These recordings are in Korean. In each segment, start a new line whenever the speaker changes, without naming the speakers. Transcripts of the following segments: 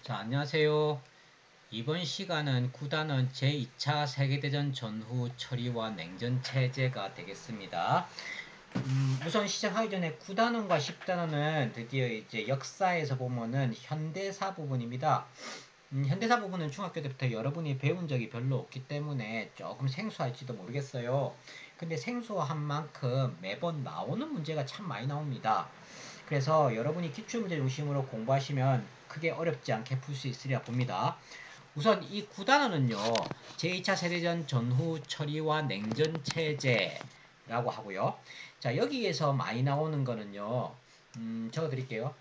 자, 안녕하세요. 이번 시간은 구단원 제2차 세계대전 전후 처리와 냉전체제가 되겠습니다. 우선 시작하기 전에 9단원과 10단원은 드디어 이제 역사에서 보면은 현대사 부분입니다. 현대사 부분은 중학교 때부터 여러분이 배운 적이 별로 없기 때문에 조금 생소할지도 모르겠어요. 근데 생소한 만큼 매번 나오는 문제가 참 많이 나옵니다. 그래서 여러분이 기출문제 중심으로 공부하시면 크게 어렵지 않게 풀 수 있으리라 봅니다. 우선 이 9단원은요, 제2차 세대전 전후 처리와 냉전 체제라고 하고요. 자, 여기에서 많이 나오는 거는요, 적어 드릴게요.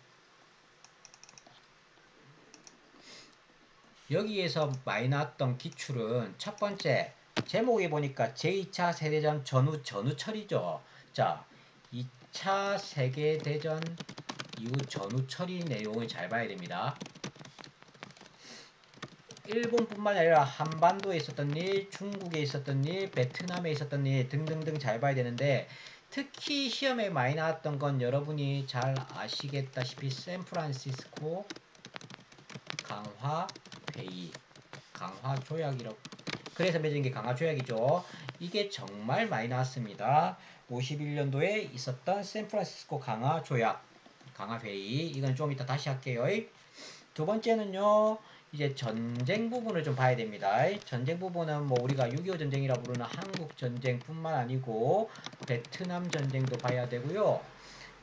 여기에서 많이 나왔던 기출은 첫 번째, 제목에 보니까 제2차 세대전 전후 처리죠. 자, 2차 세계대전 이후 전후 처리 내용을 잘 봐야 됩니다. 일본뿐만 아니라 한반도에 있었던 일, 중국에 있었던 일, 베트남에 있었던 일 등등등 잘 봐야 되는데 특히 시험에 많이 나왔던 건 여러분이 잘 아시겠다시피 샌프란시스코 강화 회의, 강화 조약이라고 그래서 맺은 게 강화 조약이죠. 이게 정말 많이 나왔습니다. 51년도에 있었던 샌프란시스코 강화 조약, 강화 회의 이건 좀 이따 다시 할게요. 두 번째는요, 이제 전쟁 부분을 좀 봐야 됩니다. 전쟁 부분은 뭐 우리가 6.25 전쟁이라 부르는 한국 전쟁뿐만 아니고 베트남 전쟁도 봐야 되고요.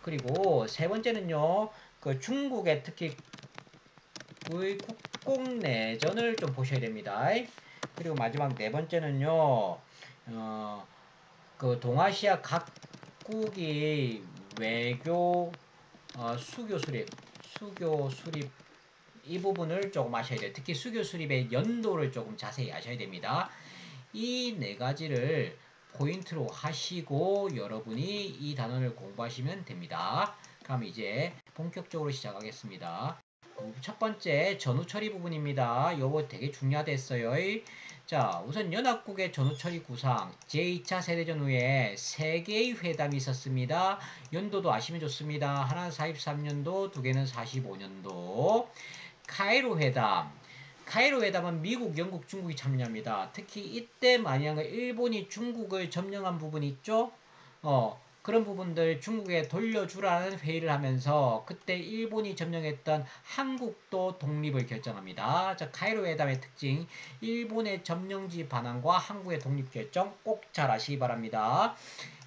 그리고 세 번째는요, 그 중국의 특히 그 국공 내전을 좀 보셔야 됩니다. 그리고 마지막 네 번째는요, 그 동아시아 각국이 외교 수교 수립 이 부분을 조금 아셔야 돼요. 특히 수교 수립의 연도를 조금 자세히 아셔야 됩니다. 이 네 가지를 포인트로 하시고 여러분이 이 단원을 공부하시면 됩니다. 그럼 이제 본격적으로 시작하겠습니다. 첫 번째 전후 처리 부분입니다. 요거 되게 중요하댔어요. 자, 우선 연합국의 전후 처리 구상 제2차 세대전 후에 3개의 회담이 있었습니다. 연도도 아시면 좋습니다. 하나는 43년도, 두 개는 45년도. 카이로 회담. 카이로 회담은 미국, 영국, 중국이 참여합니다. 특히 이때 많이 한 거 일본이 중국을 점령한 부분이 있죠? 그런 부분들 중국에 돌려주라는 회의를 하면서 그때 일본이 점령했던 한국도 독립을 결정합니다. 자, 카이로 회담의 특징, 일본의 점령지 반환과 한국의 독립 결정 꼭 잘 아시기 바랍니다.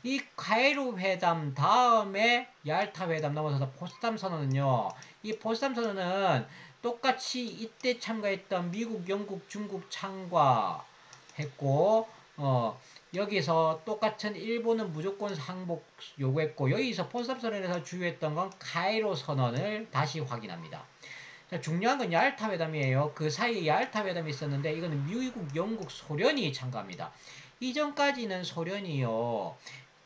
이 카이로 회담 다음에 얄타 회담 넘어서서 포스담 선언은요. 이 포스담 선언은 똑같이 이때 참가했던 미국, 영국, 중국 참가했고 여기서 똑같은 일본은 무조건 항복 요구했고 여기서 포스담 선언에서 주요했던 건 카이로 선언을 다시 확인합니다. 자, 중요한 건 얄타 회담이에요. 그 사이에 얄타 회담이 있었는데 이거는 미국, 영국, 소련이 참가합니다. 이전까지는 소련이요.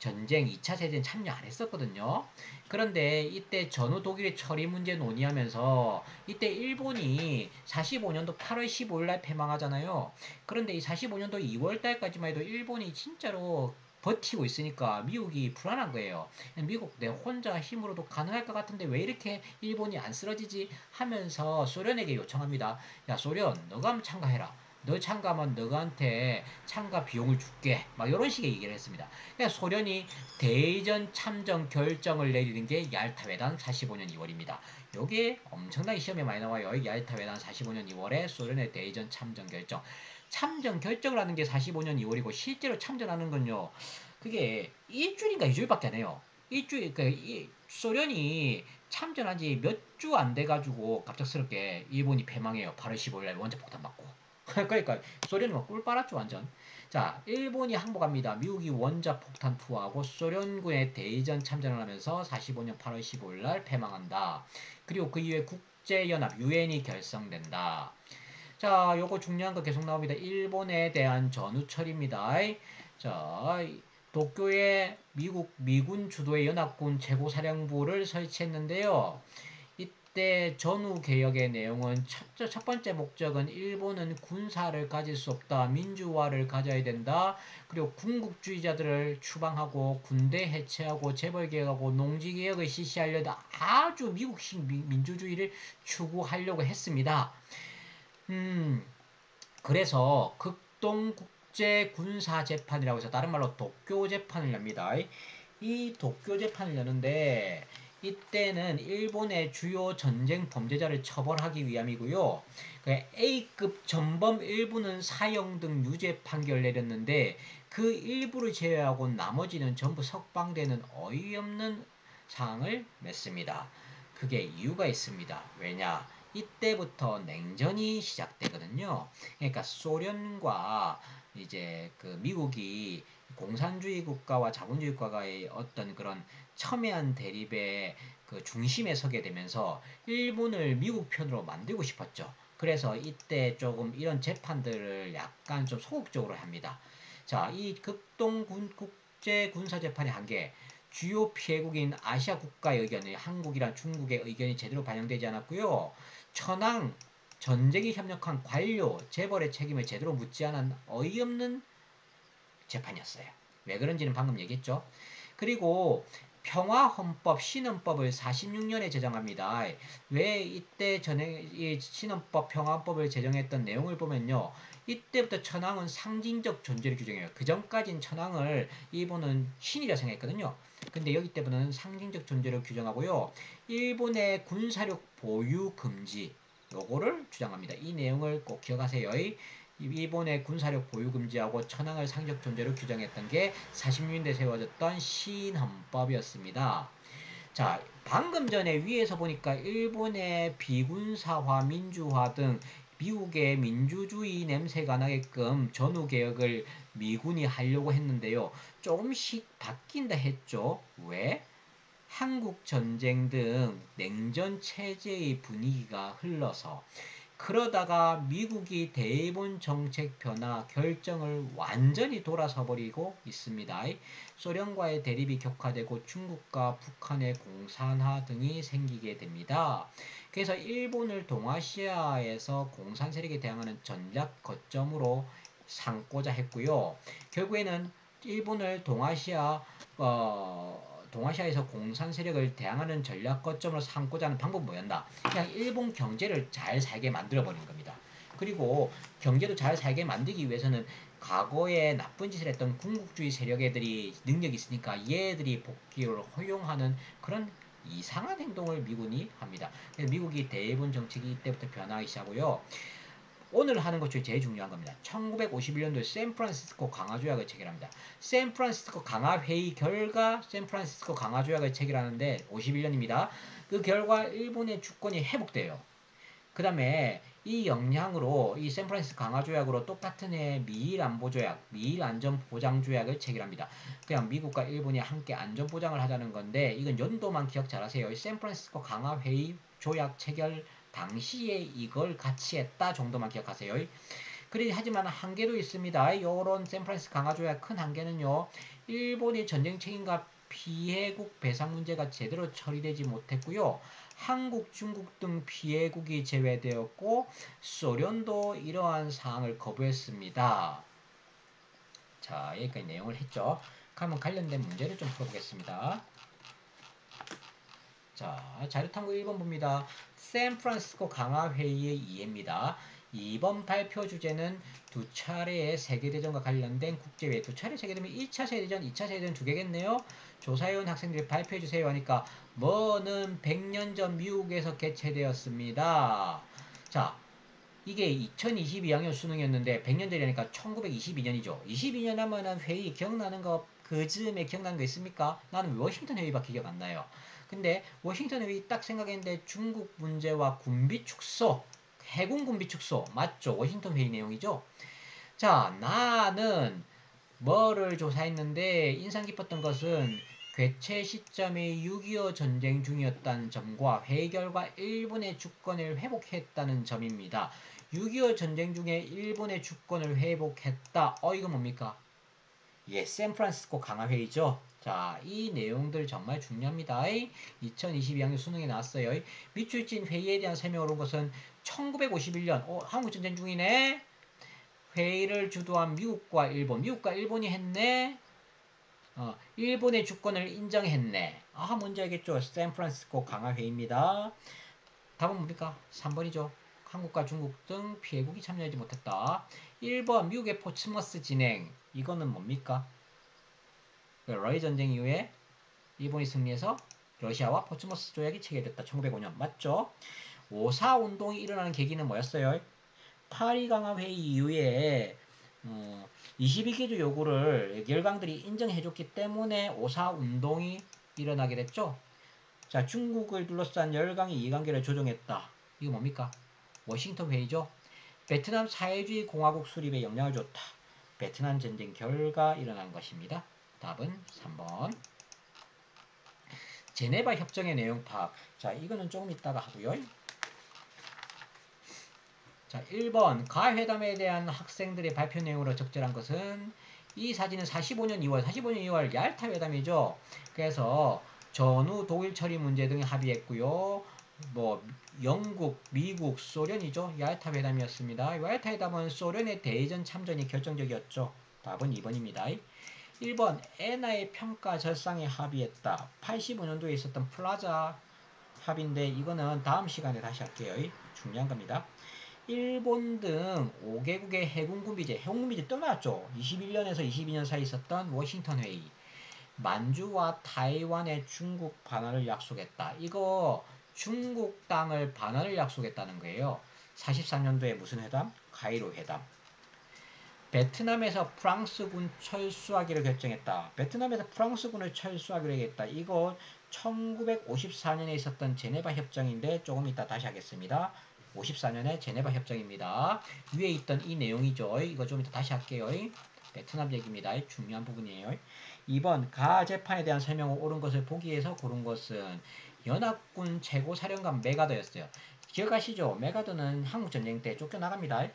전쟁 2차 세대에 참여 안 했었거든요. 그런데 이때 전후 독일의 처리 문제 논의하면서 이때 일본이 45년도 8월 15일 날 패망하잖아요. 그런데 이 45년도 2월 달까지만 해도 일본이 진짜로 버티고 있으니까 미국이 불안한 거예요. 미국 내 혼자 힘으로도 가능할 것 같은데 왜 이렇게 일본이 안 쓰러지지 하면서 소련에게 요청합니다. 야, 소련, 너가 한번 참가해라. 너 참가하면 너한테 참가 비용을 줄게. 막 이런 식의 얘기를 했습니다. 그러니까 소련이 대전 참전 결정을 내리는 게 얄타 회담 45년 2월입니다. 요게 엄청나게 시험에 많이 나와요. 얄타 회담 45년 2월에 소련의 대전 참전 결정. 참전 결정을 하는 게 45년 2월이고 실제로 참전하는 건요. 그게 일주일인가 2주일밖에 안 해요. 일주일, 소련이 참전한 지 몇 주 안 돼가지고 갑작스럽게 일본이 패망해요. 8월 15일날 원자폭탄 맞고. 그러니까 소련이 막 꿀 빨았죠 완전. 자, 일본이 항복합니다. 미국이 원자폭탄 투하하고 소련군의 대전 참전을 하면서 45년 8월 15일날 패망한다. 그리고 그 이후에 국제연합 유엔이 결성된다. 자, 요거 중요한 거 계속 나옵니다. 일본에 대한 전후철입니다. 자, 도쿄에 미군 주도의 연합군 최고사령부를 설치했는데요. 이때 전후 개혁의 내용은 첫 번째 목적은 일본은 군사를 가질 수 없다. 민주화를 가져야 된다. 그리고 군국주의자들을 추방하고 군대 해체하고 재벌 개혁하고 농지 개혁을 실시하려다 아주 미국식 민주주의를 추구하려고 했습니다. 그래서 극동국제군사재판이라고 해서 다른 말로 도쿄재판을 엽니다. 이 도쿄재판을 여는데 이때는 일본의 주요 전쟁 범죄자를 처벌하기 위함이고요. A급 전범 일부는 사형 등 유죄 판결을 내렸는데 그 일부를 제외하고 나머지는 전부 석방되는 어이없는 사항을 맺습니다. 그게 이유가 있습니다. 왜냐? 이때부터 냉전이 시작되거든요. 그러니까 소련과 이제 그 미국이 공산주의 국가와 자본주의 국가의 어떤 그런 첨예한 대립의 그 중심에 서게 되면서 일본을 미국 편으로 만들고 싶었죠. 그래서 이때 조금 이런 재판들을 약간 좀 소극적으로 합니다. 자, 이 극동국제군사재판의 한계, 주요 피해국인 아시아 국가의 의견이 한국이랑 중국의 의견이 제대로 반영되지 않았고요. 천황, 전쟁에 협력한 관료, 재벌의 책임을 제대로 묻지 않은 어이없는 재판이었어요. 왜 그런지는 방금 얘기했죠. 그리고 평화헌법 신헌법을 46년에 제정합니다. 왜 이때 이 신헌법 평화헌법을 제정했던 내용을 보면요. 이때부터 천황은 상징적 존재를 규정해요. 그 전까진 천황을 일본은 신이라 생각했거든요. 근데 여기 때부터는 상징적 존재를 규정하고요. 일본의 군사력 보유 금지 요거를 주장합니다. 이 내용을 꼭 기억하세요. 일본의 군사력 보유 금지하고 천황을 상징적 존재로 규정했던 게 46년대 세워졌던 신헌법이었습니다. 자, 방금 전에 위에서 보니까 일본의 비군사화, 민주화 등 미국의 민주주의 냄새가 나게끔 전후개혁을 미군이 하려고 했는데요. 조금씩 바뀐다 했죠. 왜? 한국전쟁 등 냉전 체제의 분위기가 흘러서 그러다가 미국이 대일본 정책 변화 결정을 완전히 돌아서 버리고 있습니다. 소련과의 대립이 격화되고 중국과 북한의 공산화 등이 생기게 됩니다. 그래서 일본을 동아시아에서 공산 세력에 대항하는 전략 거점으로 삼고자 했고요. 결국에는 일본을 동아시아에서 공산 세력을 대항하는 전략 거점으로 삼고자 하는 방법은 뭐였나? 그냥 일본 경제를 잘 살게 만들어버린 겁니다. 그리고 경제도 잘 살게 만들기 위해서는 과거에 나쁜 짓을 했던 군국주의 세력애들이 능력이 있으니까 얘들이 복귀를 허용하는 그런 이상한 행동을 미군이 합니다. 그래서 미국이 대일본 정책이 이때부터 변하기 시작하고요. 오늘 하는 것 중에 제일 중요한 겁니다. 1951년도에 샌프란시스코 강화조약을 체결합니다. 샌프란시스코 강화회의 결과 샌프란시스코 강화조약을 체결하는데 51년입니다. 그 결과 일본의 주권이 회복돼요. 그 다음에 이 영향으로 이 샌프란시스코 강화조약으로 똑같은 해 미일안보조약, 미일안전보장조약을 체결합니다. 그냥 미국과 일본이 함께 안전보장을 하자는 건데 이건 연도만 기억 잘하세요. 샌프란시스코 강화회의 조약 체결 당시에 이걸 같이 했다 정도만 기억하세요. 하지만 한계도 있습니다. 요런 샌프란시스코 강화조약 큰 한계는요. 일본의 전쟁 책임과 피해국 배상 문제가 제대로 처리되지 못했고요. 한국, 중국 등 피해국이 제외되었고 소련도 이러한 사항을 거부했습니다. 자, 여기까지 내용을 했죠. 그러면 관련된 문제를 좀 풀어보겠습니다. 자, 자료탐구 1번 봅니다. 샌프란시스코 강화회의의 이해입니다. 2번 발표 주제는 두 차례의 세계대전과 관련된 국제회의. 두 차례 세계대전 1차 세계대전, 2차 세계대전 두 개겠네요. 조사해온 학생들이 발표해주세요 하니까 뭐는 100년 전 미국에서 개최되었습니다. 자, 이게 2022학년 수능이었는데 100년 전이니까 1922년이죠. 22년 하면은 회의 기억나는 거 그즈음에 기억나는 거 있습니까? 나는 워싱턴 회의밖에 기억 안 나요. 근데 워싱턴 회의 딱 생각했는데 중국 문제와 군비 축소, 해군 군비 축소 맞죠? 워싱턴 회의 내용이죠. 자, 나는 뭐를 조사했는데 인상 깊었던 것은 개최 시점이 6.25 전쟁 중이었다는 점과 회의 결과 일본의 주권을 회복했다는 점입니다. 6.25 전쟁 중에 일본의 주권을 회복했다. 이거 뭡니까? 예, 샌프란시스코 강화회의죠. 자, 이 내용들 정말 중요합니다. 2022학년 수능에 나왔어요. 미추홀진 회의에 대한 설명을 온 것은 1951년, 한국전쟁 중이네. 회의를 주도한 미국과 일본, 미국과 일본이 했네. 일본의 주권을 인정했네. 뭔지 알겠죠? 샌프란시스코 강화회의입니다. 답은 뭡니까? 3번이죠. 한국과 중국 등 피해국이 참여하지 못했다. 1번 미국의 포츠머스 진행. 이거는 뭡니까? 러일 전쟁 이후에 일본이 승리해서 러시아와 포츠머스 조약이 체결됐다. 1905년. 맞죠? 5.4 운동이 일어나는 계기는 뭐였어요? 파리강화 회의 이후에 22개조 요구를 열강들이 인정해줬기 때문에 5.4 운동이 일어나게 됐죠. 자, 중국을 둘러싼 열강의 이해관계를 조정했다. 이거 뭡니까? 워싱턴 회의죠. 베트남 사회주의 공화국 수립에 영향을 줬다. 베트남 전쟁 결과 일어난 것입니다. 답은 3번. 제네바 협정의 내용 파악. 자, 이거는 조금 이따가 하고요. 자, 1번 가회담에 대한 학생들의 발표 내용으로 적절한 것은 이 사진은 45년 2월 얄타 회담이죠. 그래서 전후 독일 처리 문제 등 합의했고요. 영국, 미국, 소련이죠. 얄타 회담이었습니다. 얄타 회담은 소련의 대전 참전이 결정적이었죠. 답은 2번입니다. 1번 에나의 평가 절상에 합의했다. 85년도에 있었던 플라자 합의인데 이거는 다음 시간에 다시 할게요. 중요한 겁니다. 일본 등 5개국의 해군군비제 떠났죠. 21년에서 22년 사이 있었던 워싱턴 회의. 만주와 타이완의 중국 반환을 약속했다. 이거 중국 땅을 반환을 약속했다는 거예요. 43년도에 무슨 회담? 가이로 회담. 베트남에서 프랑스군 철수하기를 결정했다. 베트남에서 프랑스군을 철수하기로 했다. 이거 1954년에 있었던 제네바 협정인데 조금 이따 다시 하겠습니다. 54년에 제네바 협정입니다. 위에 있던 이 내용이죠. 이거 좀 이따 다시 할게요. 베트남 얘기입니다. 중요한 부분이에요. 2번 가 재판에 대한 설명을 옳은 것을 보기 위해서 고른 것은 연합군 최고사령관 메가더였어요. 기억하시죠? 메가더는 한국전쟁 때 쫓겨나갑니다.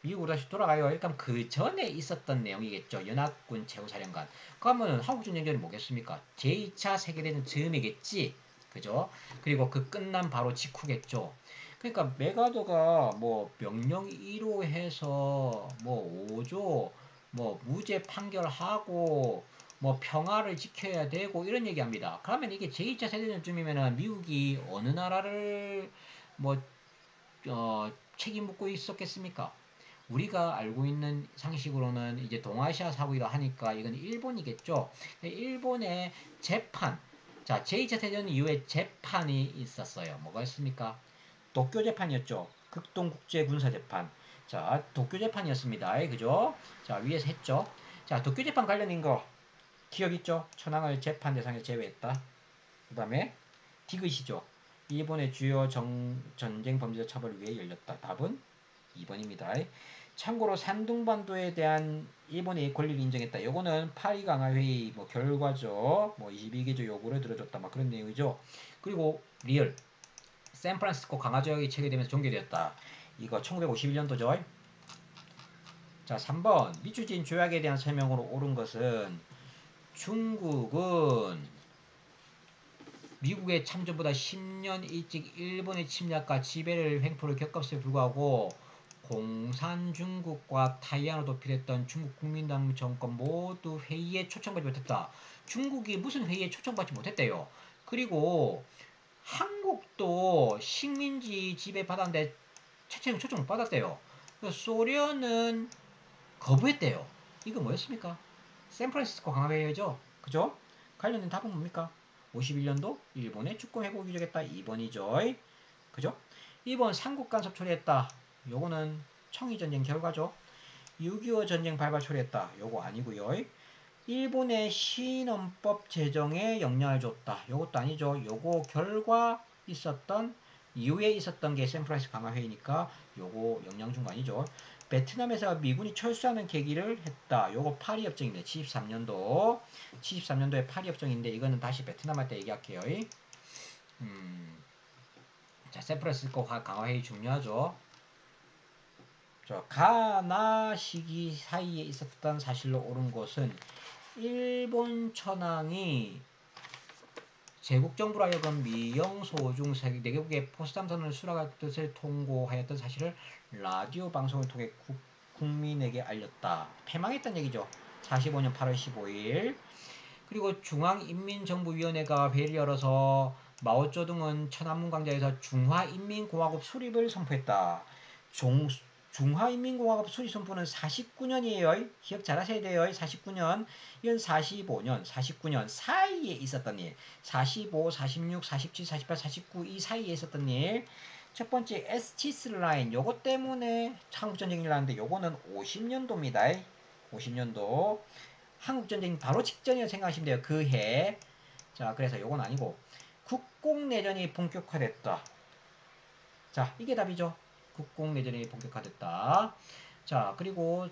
미국으로 다시 돌아가요. 일단 그 전에 있었던 내용이겠죠. 연합군 최고사령관. 그러면 한국전쟁전이 뭐겠습니까? 제2차 세계대전 즈음이겠지. 그죠? 그리고 그 끝난 바로 직후겠죠. 그러니까 메가더가 명령 1호 해서 5조 무죄 판결하고 평화를 지켜야 되고 이런 얘기합니다. 그러면 이게 제2차 세계대전쯤이면은 미국이 어느 나라를 책임 묻고 있었겠습니까? 우리가 알고 있는 상식으로는 이제 동아시아 사국이라 하니까 이건 일본이겠죠. 일본의 재판. 자, 제2차 대전 이후에 재판이 있었어요. 뭐가 있습니까? 도쿄 재판이었죠. 극동국제군사재판. 자, 도쿄 재판이었습니다. 그죠? 자, 위에서 했죠. 자, 도쿄 재판 관련인 거 기억 있죠? 천황을 재판 대상에 제외했다. 그 다음에 디귿이죠. 일본의 주요 전쟁 범죄자 처벌을 위해 열렸다. 답은 2번입니다. 참고로 산둥반도에 대한 일본의 권리를 인정했다. 요거는 파리강화회의 결과죠. 22개조 요구를 들어줬다. 그런 내용이죠. 그리고 리얼 샌프란시스코 강화조약이 체결되면서 종결되었다. 이거 1951년도죠. 자, 3번 미추진 조약에 대한 설명으로 옳은 것은 중국은 미국의 참전보다 10년 일찍 일본의 침략과 지배를 횡포를 겪었음에 불구하고 공산중국과 타이완을 도필했던 중국 국민당 정권 모두 회의에 초청받지 못했다. 중국이 무슨 회의에 초청받지 못했대요. 그리고 한국도 식민지 지배받았는데 초청 못 받았대요. 소련은 거부했대요. 이거 뭐였습니까? 샌프란시스코 강화회의죠. 그죠? 관련된 답은 뭡니까? 51년도 일본의 주권 회복을 유적했다. 2번이죠. 그죠? 2번 삼국 간섭 처리했다. 요거는 청일전쟁 결과죠. 6.25 전쟁 발발 처리했다. 요거 아니고요. 일본의 신헌법 제정에 영향을 줬다. 요것도 아니죠. 요거 결과 있었던 이후에 있었던 게 샌프란시스코 강화회의니까 요거 영향 준 거 아니죠. 베트남에서 미군이 철수하는 계기를 했다. 요거 파리협정인데 73년도 73년도에 파리협정인데 이거는 다시 베트남 할 때 얘기할게요. 자, 샌프란시스코 강화회의 중요하죠. 가나 시기 사이에 있었던 사실로 옳은 것은 일본 천황이 제국정부로 하여금 미영소중 4개국의 포스담선을 수락할 뜻을 통고하였던 사실을 라디오 방송을 통해 국민에게 알렸다. 패망했던 얘기죠. 45년 8월 15일. 그리고 중앙인민정부위원회가 회의를 열어서 마오쩌둥은 천안문 광장에서 중화인민공화국 수립을 선포했다. 중화인민공화국 수립 선포는 49년이에요. 기억 잘 하셔야 돼요. 49년. 이건 45년, 49년 사이에 있었던 일. 45, 46, 47, 48, 49 이 사이에 있었던 일. 첫 번째 에스티스 라인 요거 때문에 한국전쟁이 일어났는데 요거는 50년도입니다. 50년도. 한국전쟁 바로 직전이라고 생각하시면 돼요. 그 해. 자, 그래서 요건 아니고 국공내전이 본격화됐다. 자, 이게 답이죠. 국공내전이 본격화됐다. 자, 그리고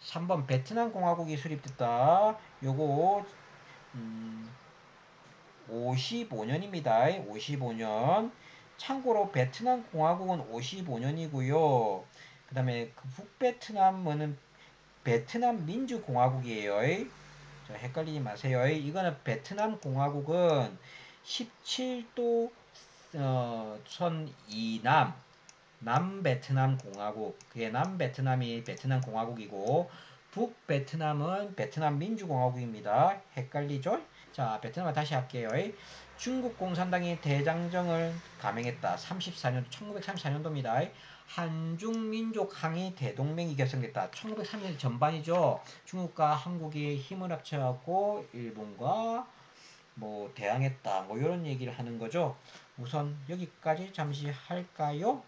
3번 베트남 공화국이 수립됐다. 요거 55년입니다. 55년. 참고로 베트남 공화국은 55년이고요. 그 다음에 그 북베트남은 베트남 민주공화국이에요. 자, 헷갈리지 마세요. 이거는 베트남 공화국은 17도 선 이남 남베트남 공화국, 그게 남베트남이 베트남 공화국이고 북베트남은 베트남 민주공화국입니다. 헷갈리죠? 자, 베트남을 다시 할게요. 중국 공산당이 대장정을 감행했다. 34년 1934년도입니다. 한중민족 항의 대동맹이 결성됐다. 1930년 전반이죠. 중국과 한국이 힘을 합쳐갖고 일본과 뭐 대항했다. 뭐 이런 얘기를 하는 거죠. 우선 여기까지 잠시 할까요?